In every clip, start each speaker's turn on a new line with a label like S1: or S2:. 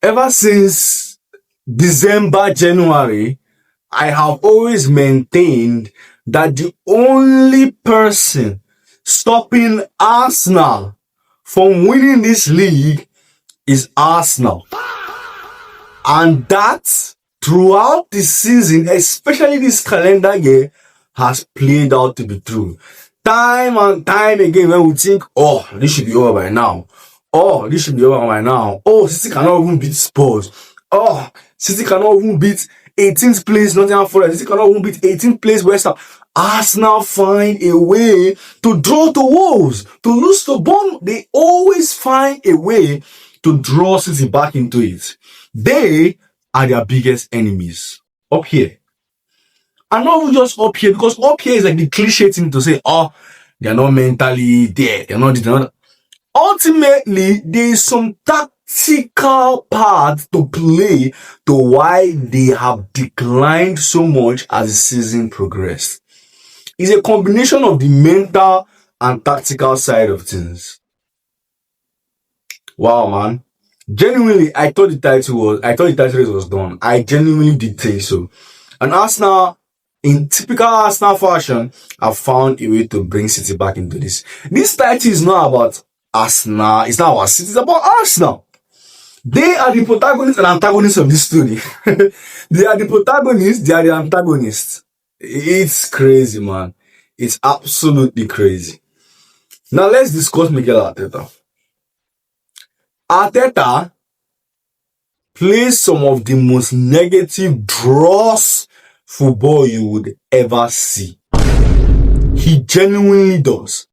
S1: Ever since December, January, I have always maintained that the only person stopping Arsenal from winning this league is Arsenal. And that throughout the season, especially this calendar year, has played out to be true. Time and time again, when we think, oh, this should be over by now. Oh, this should be over by now. Oh, City cannot even beat Spurs. Oh, City cannot even beat 18th place Nottingham Forest. City cannot even beat 18th place West Ham. Arsenal find a way to draw to Wolves, to lose to Bournemouth. They always find a way to draw City back into it. They are their biggest enemies up here. And not even just up here, because up here is like the cliche thing to say, oh, they're not mentally there. They're not. Ultimately, there is some tactical part to play to why they have declined so much as the season progressed. It's a combination of the mental and tactical side of things. Wow, man. Genuinely, I thought the title race was done. I genuinely did think so. And Arsenal, in typical Arsenal fashion, have found a way to bring City back into this. This title is not about Arsenal. It's not about City. It's about Arsenal. They are the protagonists and antagonists of this story. They are the protagonists. They are the antagonists. It's crazy, man. It's absolutely crazy. Now let's discuss Mikel Arteta. Arteta plays some of the most negative dross football you would ever see. He genuinely does.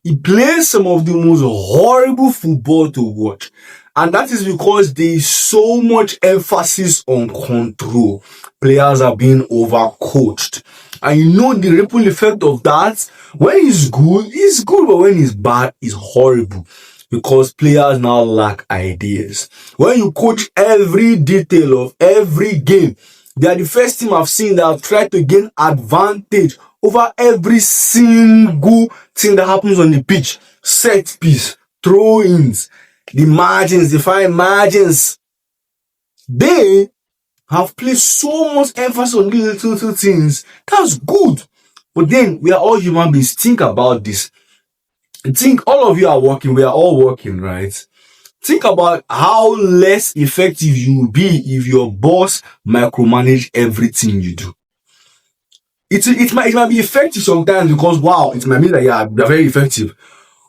S1: He plays some of the most horrible football to watch. And that is because there is so much emphasis on control. Players are being overcoached. And you know the ripple effect of that? When he's good, but when he's bad, it's horrible. Because players now lack ideas. When you coach every detail of every game, they are the first team I've seen that have tried to gain advantage over every single thing that happens on the pitch. Set piece, throw-ins, the margins, the fine margins. They have placed so much emphasis on these little things. That's good. But then we are all human beings. Think about this. Think all of you are working. We are all working, right? Think about how less effective you will be if your boss micromanage everything you do. It might be effective sometimes because, wow, it might mean that you're very effective.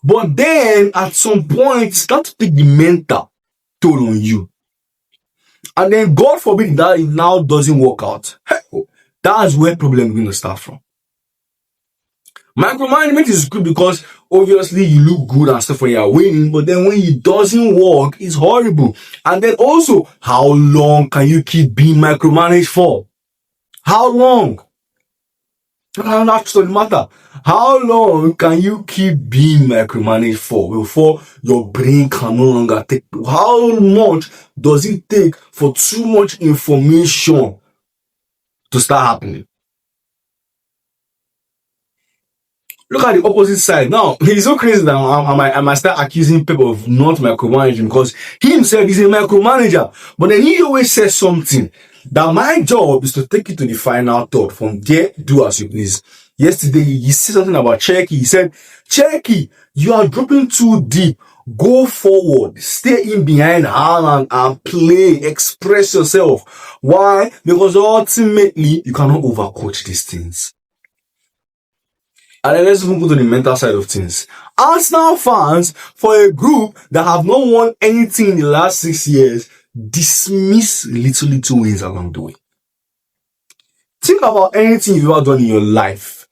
S1: But then at some point, start to take the mental toll on you. And then God forbid that it now doesn't work out. That's where problem is going to start from. Micromanagement is good because obviously you look good and stuff when you're winning, but then when it doesn't work, it's horrible. And then also, how long can you keep being micromanaged for? How long? That's the matter. How long can you keep being micromanaged for before your brain can no longer take? How much does it take for too much information to start happening? Look at the opposite side. Now, he's so crazy that I might start accusing people of not micromanaging because he himself is a micromanager. But then he always says something that my job is to take it to the final thought. From there, do as you please. Yesterday, he said something about Cherki. He said, Cherki, you are dropping too deep. Go forward. Stay in behind Haaland and play. Express yourself. Why? Because ultimately, you cannot overcoach these things. And then let's even go to the mental side of things. Arsenal fans, for a group that have not won anything in the last 6 years, dismiss little wins along the way. Think about anything you've ever done in your life.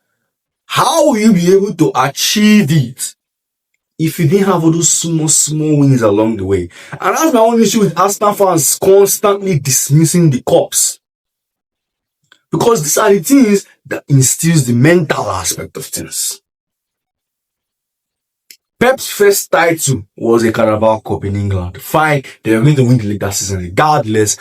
S1: How will you be able to achieve it if you didn't have all those small wins along the way? And that's my only issue with Arsenal fans constantly dismissing the cups. Because these are the things that instills the mental aspect of things. Pep's first title was a Carabao Cup in England. Fine, they were going to win the league that season regardless.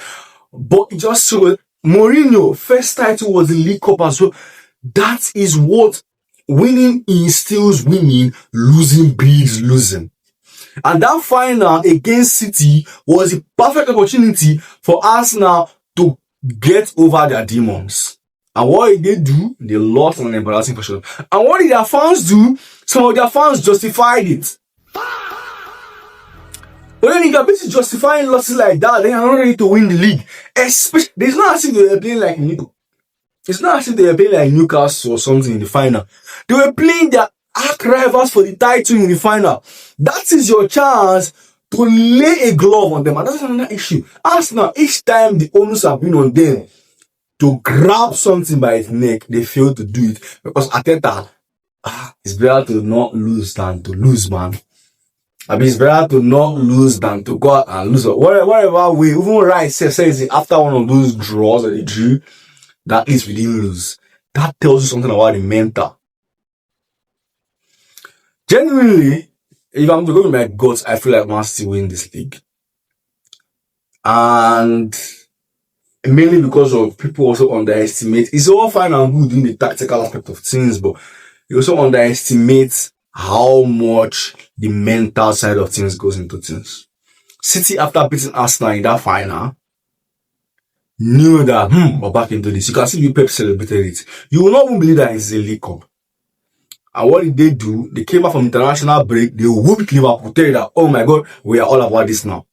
S1: But it just showed Mourinho, first title was the League Cup as well. That is what winning instills winning, losing breeds losing. And that final against City was a perfect opportunity for Arsenal to get over their demons. And what did they do? They lost in an embarrassing fashion. And what did their fans do? Some of their fans justified it. But then if you're busy justifying losses like that, then you're not ready to win the league. Especially, it's not as if they were playing like Newcastle or something in the final. They were playing their arch rivals for the title in the final. That is your chance to lay a glove on them. And that's another issue. Arsenal, each time the owners have been on them to grab something by its neck, they fail to do it. Because Arteta, it's better to not lose than to lose, man. I mean, it's better to not lose than to go out and lose. Whatever way, even Rice says it after one of those draws that they drew, that at least we didn't lose. That tells you something about the mental. Genuinely, if I'm to go with my guts, I feel like Man City win this league. And mainly because of people also underestimate. It's all fine and good in the tactical aspect of things, but you also underestimate how much the mental side of things goes into things. City, after beating Arsenal in that final, knew that we're back into this. You can see the Pep celebrated it. You will not even believe that it's a League Cup. And what did they do? They came back from international break. They whooped Liverpool. Tell you that, oh my God, we are all about this now.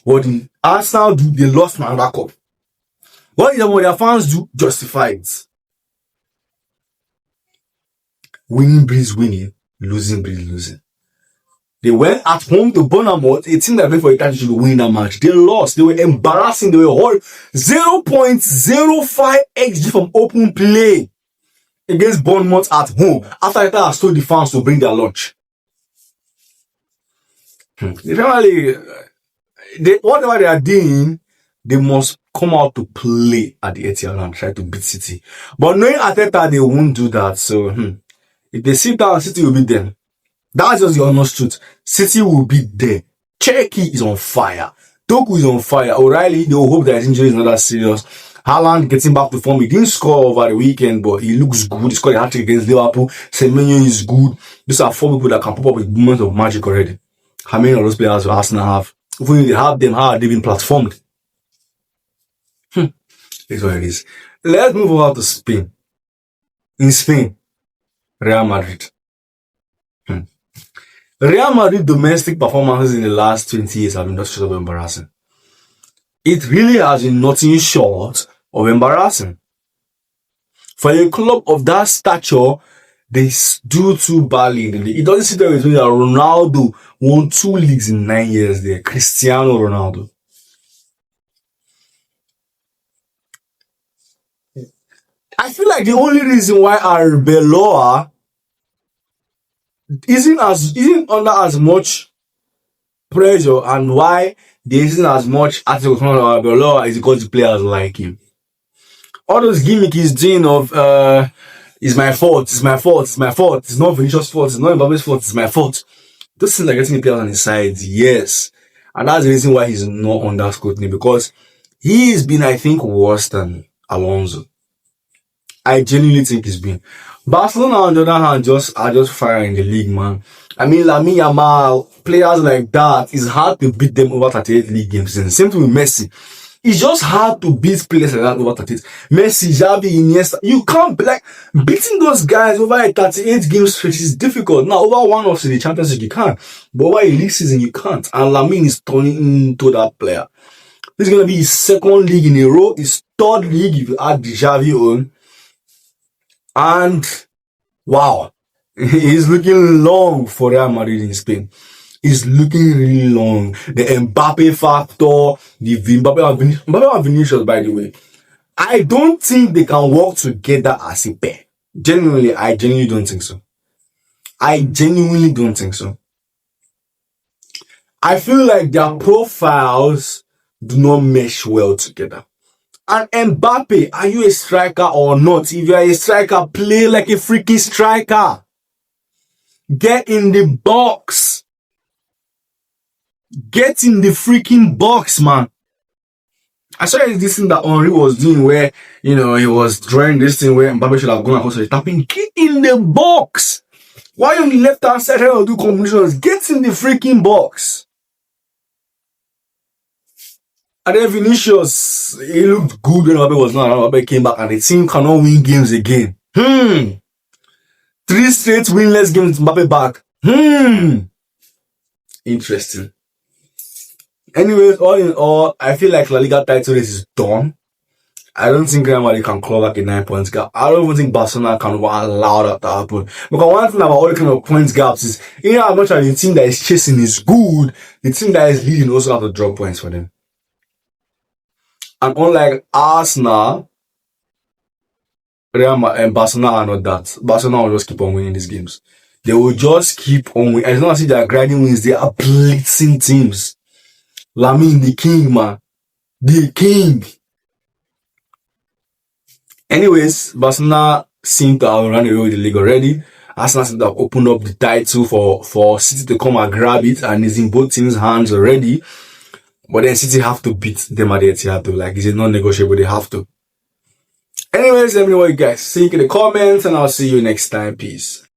S1: What did Arsenal do? They lost another cup. What did their fans do? Justify it. Winning breeds winning. Losing breeds losing. They went at home to Bournemouth, a team that went for a title to win that match. They lost. They were embarrassing. They were horrible. 0.05 XG from open play against Bournemouth at home after they told the fans to bring their lunch. Whatever they are doing, they must come out to play at the Etihad and try to beat City. But knowing Arteta, they won't do that. So, if they sit down, City will beat them. That's just the honest truth. City will be there. Cherky is on fire. Doku is on fire. O'Reilly, they will hope that his injury is not that serious. Haaland getting back to form. He didn't score over the weekend, but he looks good. He scored a hat-trick against Liverpool. Semenyo is good. These are 4 people that can pop up with moments of magic already. How many of those players will Arsenal have? Even if they have them, how are they been platformed? It's what it is. Let's move over to Spain. In Spain, Real Madrid. Real Madrid domestic performances in the last 20 years have been just straight up embarrassing. It really has been nothing short of embarrassing. For a club of that stature, they do too badly in the league. It doesn't sit there with me that Ronaldo won 2 leagues in 9 years there. Cristiano Ronaldo. I feel like the only reason why Arbeloa isn't under as much pressure and why there isn't as much articles on Arbeloa is because the players like him. All those gimmicks he's doing of it's my fault, it's my fault, it's my fault, it's not Vinicius' fault, it's not Mbappe's fault, it's my fault. Those things are getting the players on his side, yes. And that's the reason why he's not under scrutiny, because he's been, I think, worse than Alonso. I genuinely think he's been. Barcelona, on the other hand, are just firing the league, man. I mean, Lamine Yamal, players like that, it's hard to beat them over 38 league games. And same thing with Messi. It's just hard to beat players like that over 38. Messi, Xavi, Iniesta, you can't, beating those guys over a 38 games stretch is difficult. Now, over one of the Champions League, you can. But over a league season, you can't. And Lamine is turning into that player. This is going to be his 2nd league in a row, his 3rd league if you add the Xavi on. And wow, he's looking long for Real Madrid in Spain. He's looking really long. The Mbappe factor, the Mbappe and Vinicius, by the way. I don't think they can work together as a pair. Genuinely, I genuinely don't think so. I genuinely don't think so. I feel like their profiles do not mesh well together. And Mbappe, are you a striker or not? If you are a striker, play like a freaking striker. Get in the box. Get in the freaking box, man. I saw this thing that Henry was doing where, he was drawing this thing where Mbappe should have gone across the tapping. Get in the box. Why on the left-hand side trying to do combinations? Get in the freaking box. And then Vinicius, he looked good when Mbappe was not around. Mbappe came back and the team cannot win games again. 3 straight winless games, Mbappe back. Interesting. Anyways, all in all, I feel like La Liga title race is done. I don't think Real Madrid can claw back a 9 points gap. I don't even think Barcelona can allow that to happen. Because one thing about all the kind of points gaps is, in as much as the team that is chasing is good, the team that is leading also have to drop points for them. And unlike Arsenal, Real Madrid and Barcelona are not that. Barcelona will just keep on winning these games. They will just keep on winning. As long as they are grinding wins, they are blitzing teams. Lamine, the king, man. The king. Anyways, Barcelona seem to have run away with the league already. Arsenal seem to have opened up the title for City to come and grab it, and it's in both teams' hands already. But then City have to beat them at the Etihad, though. Like, it's non-negotiable, they have to. Anyways, let me know what you guys think in the comments, and I'll see you next time. Peace.